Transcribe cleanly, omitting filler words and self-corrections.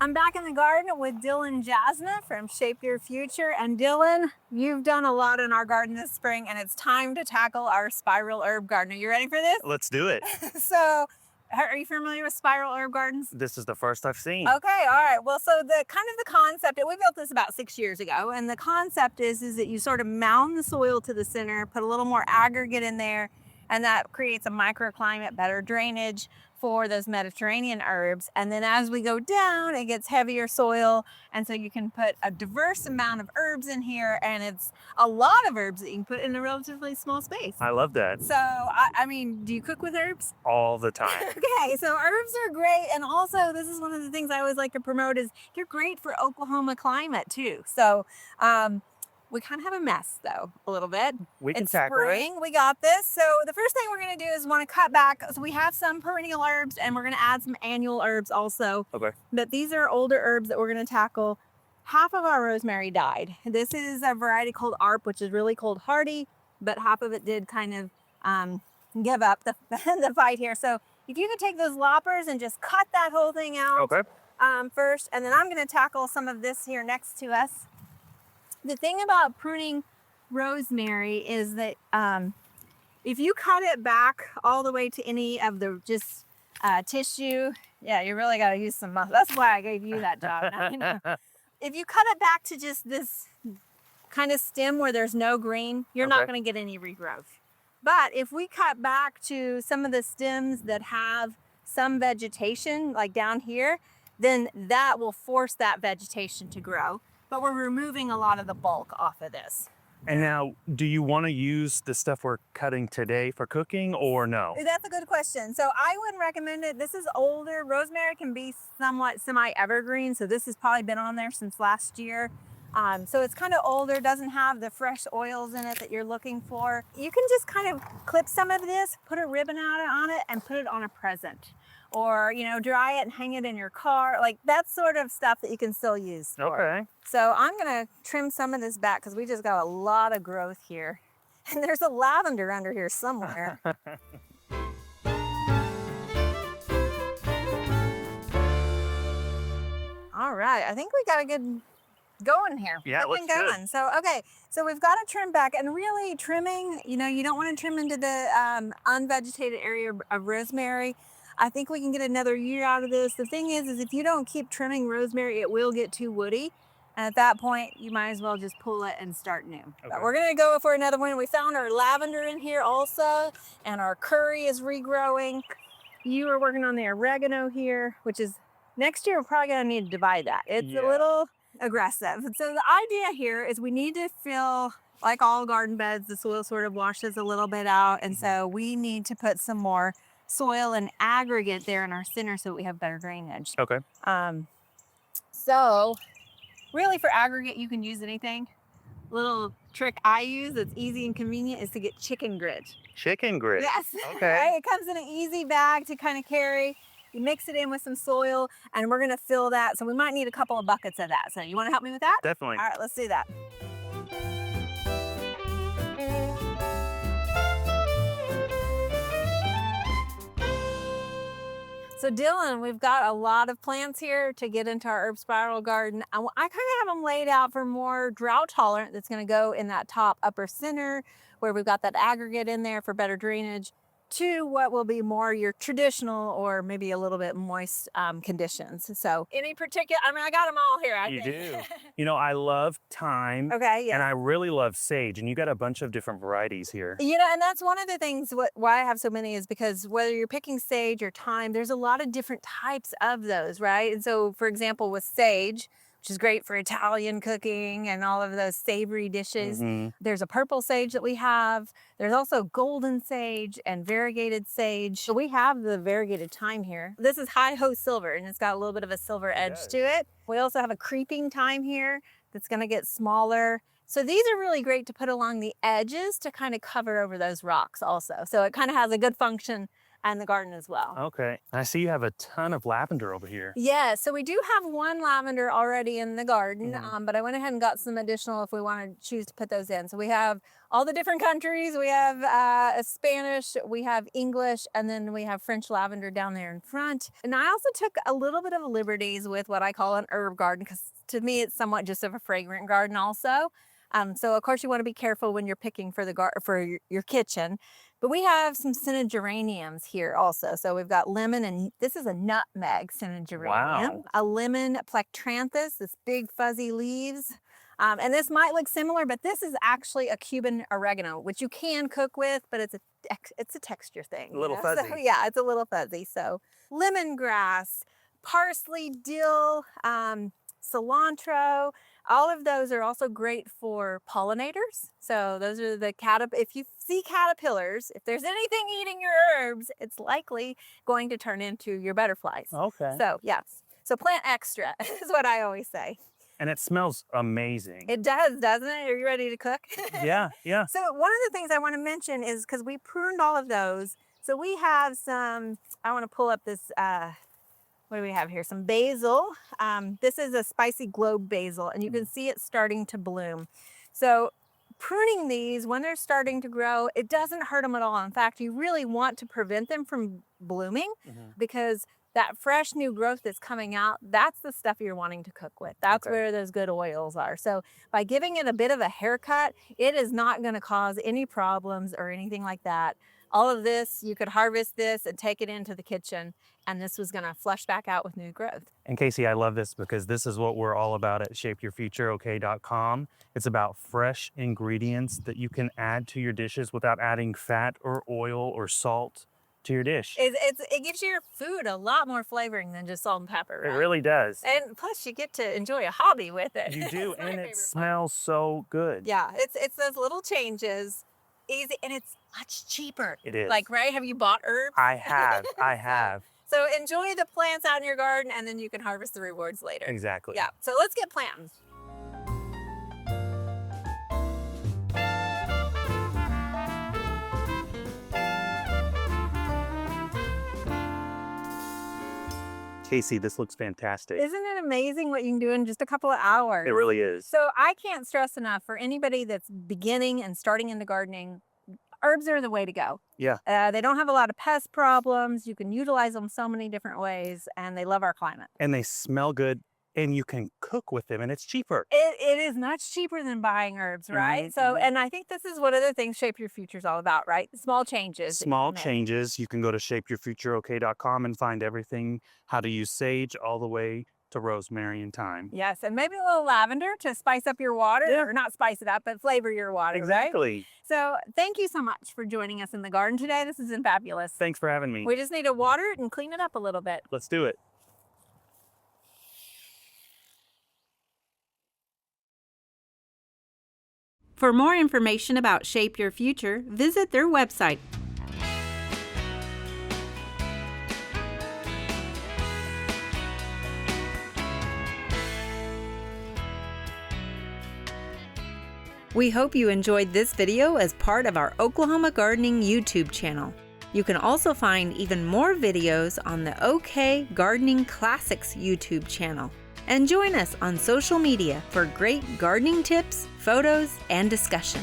I'm back in the garden with Dylan Jasna from Shape Your Future. And Dylan, you've done a lot in our garden this spring, and it's time to tackle our spiral herb garden. Are you ready for this? Let's do it. So, are you familiar with spiral herb gardens? This is the first I've seen. Okay, all right. Well, so the concept, we built this about 6 years ago, and the concept is that you sort of mound the soil to the center, put a little more aggregate in there, and that creates a microclimate, better drainage for those Mediterranean herbs. And then as we go down, it gets heavier soil, and so you can put a diverse amount of herbs in here, and it's a lot of herbs that you can put in a relatively small space. I love that. So, I mean, do you cook with herbs? All the time. Okay, so herbs are great, and also this is one of the things I always like to promote is they're great for Oklahoma climate too. So, we kind of have a mess though, a little bit. We can It's tackle it. spring, we got this. So the first thing we're gonna do is want to cut back. So we have some perennial herbs and we're gonna add some annual herbs also. Okay. But these are older herbs that we're gonna tackle. Half of our rosemary died. This is a variety called ARP, which is really cold hardy, but half of it did kind of give up the, the fight here. So if you could take those loppers and just cut that whole thing out Okay. first, and then I'm gonna tackle some of this here next to us. The thing about pruning rosemary is that if you cut it back all the way to any of the just tissue, yeah, you really got to use some muscle. That's why I gave you that job. Now you know. If you cut it back to just this kind of stem where there's no green, you're not going to get any regrowth. But if we cut back to some of the stems that have some vegetation, like down here, then that will force that vegetation to grow. But we're removing a lot of the bulk off of this. And now, do you want to use the stuff we're cutting today for cooking or no? That's a good question. So I wouldn't recommend it. This is older. Rosemary can be somewhat semi-evergreen. So this has probably been on there since last year. So it's kind of older, doesn't have the fresh oils in it that you're looking for. You can just kind of clip some of this, put a ribbon out on it, and put it on a present. Or, you know, dry it and hang it in your car. Like that sort of stuff that you can still use for. Okay. So I'm gonna trim some of this back because we just got a lot of growth here. And there's a lavender under here somewhere. All right, I think we got a good going here. Yeah, Good looks thing good. going. So, okay, so we've got to trim back, and really trimming, you know, you don't want to trim into the unvegetated area of rosemary. I think we can get another year out of this. The thing is if you don't keep trimming rosemary, it will get too woody. And at that point, you might as well just pull it and start new. Okay. But we're gonna go for another one. We found our lavender in here also, and our curry is regrowing. You are working on the oregano here, which is next year, we're probably gonna need to divide that. It's a little aggressive. So the idea here is we need to fill, like all garden beds, the soil sort of washes a little bit out. And so we need to put some more soil and aggregate there in our center so that we have better drainage. Okay. So really for aggregate, you can use anything. Little trick I use that's easy and convenient is to get chicken grit. Chicken grit. Yes. Okay. Right? It comes in an easy bag to kind of carry. You mix it in with some soil and we're going to fill that. So we might need a couple of buckets of that. So you want to help me with that? Definitely. All right, let's do that. So Dylan, we've got a lot of plants here to get into our herb spiral garden. I kind of have them laid out for more drought tolerant that's going to go in that top upper center where we've got that aggregate in there for better drainage, to what will be more your traditional or maybe a little bit moist conditions. So any particular, I mean, I got them all here, I You think. do. You know, I love thyme. Okay, yeah. And I really love sage. And you got a bunch of different varieties here. You know, and that's one of the things why I have so many is because whether you're picking sage or thyme, there's a lot of different types of those, right? And so, for example, with sage, which is great for Italian cooking and all of those savory dishes. Mm-hmm. There's a purple sage that we have. There's also golden sage and variegated sage. So we have the variegated thyme here. This is high-ho silver, and it's got a little bit of a silver edge to it. We also have a creeping thyme here that's going to get smaller. So these are really great to put along the edges to kind of cover over those rocks also. So it kind of has a good function and the garden as well. Okay. I see you have a ton of lavender over here. Yeah, so we do have one lavender already in the garden, Mhm. but I went ahead and got some additional if we want to choose to put those in. So we have all the different countries. We have Spanish, we have English, and then we have French lavender down there in front. And I also took a little bit of liberties with what I call an herb garden, because to me it's somewhat just of a fragrant garden also. So of course you want to be careful when you're picking for your kitchen. But we have some geraniums here also. So we've got lemon, and this is a nutmeg geranium. Wow. A lemon plectranthus, this big fuzzy leaves. And this might look similar, but this is actually a Cuban oregano, which you can cook with, but it's a texture thing. A little fuzzy. So, yeah, it's a little fuzzy. So lemongrass, parsley, dill, cilantro, all of those are also great for pollinators. So those are the if you see caterpillars, if there's anything eating your herbs, it's likely going to turn into your butterflies. Okay. So yes, so plant extra is what I always say. And it smells amazing. It does, doesn't it? Are you ready to cook? Yeah, yeah. So one of the things I want to mention is, because we pruned all of those, so we have some, I want to pull up this, what do we have here? Some basil. This is a spicy globe basil, and you can see it starting to bloom. So pruning these when they're starting to grow, it doesn't hurt them at all. In fact, you really want to prevent them from blooming, because that fresh new growth that's coming out, that's the stuff you're wanting to cook with. That's where those good oils are. So by giving it a bit of a haircut, it is not going to cause any problems or anything like that. All of this, you could harvest this and take it into the kitchen, and this was going to flush back out with new growth. And Casey, I love this because this is what we're all about at shapeyourfutureok.com. It's about fresh ingredients that you can add to your dishes without adding fat or oil or salt to your dish. It gives your food a lot more flavoring than just salt and pepper. Right? It really does. And plus you get to enjoy a hobby with it. You do, It's my and favorite it part. smells so good. Yeah, it's those little changes. Easy, and it's much cheaper. It is. Like, right? Have you bought herbs? I have. So enjoy the plants out in your garden, and then you can harvest the rewards later. Exactly. Yeah, so let's get planting. Casey, this looks fantastic. Isn't it amazing what you can do in just a couple of hours? It really is. So I can't stress enough, for anybody that's beginning and starting into gardening, herbs are the way to go. Yeah. They don't have a lot of pest problems. You can utilize them so many different ways, and they love our climate. And they smell good, and you can cook with them, and it's cheaper. It is much cheaper than buying herbs, right? Mhm, So, mhm. and I think this is what other things Shape Your Future is all about, right? Small changes. that you Small can make. changes. You can go to shapeyourfutureok.com and find everything, how to use sage all the way to rosemary and thyme. Yes, and maybe a little lavender to spice up your water, Yeah. or not spice it up, but flavor your water, right? Exactly. So thank you so much for joining us in the garden today. This has been fabulous. Thanks for having me. We just need to water it and clean it up a little bit. Let's do it. For more information about Shape Your Future, visit their website. We hope you enjoyed this video as part of our Oklahoma Gardening YouTube channel. You can also find even more videos on the OK Gardening Classics YouTube channel. And join us on social media for great gardening tips, photos, and discussion.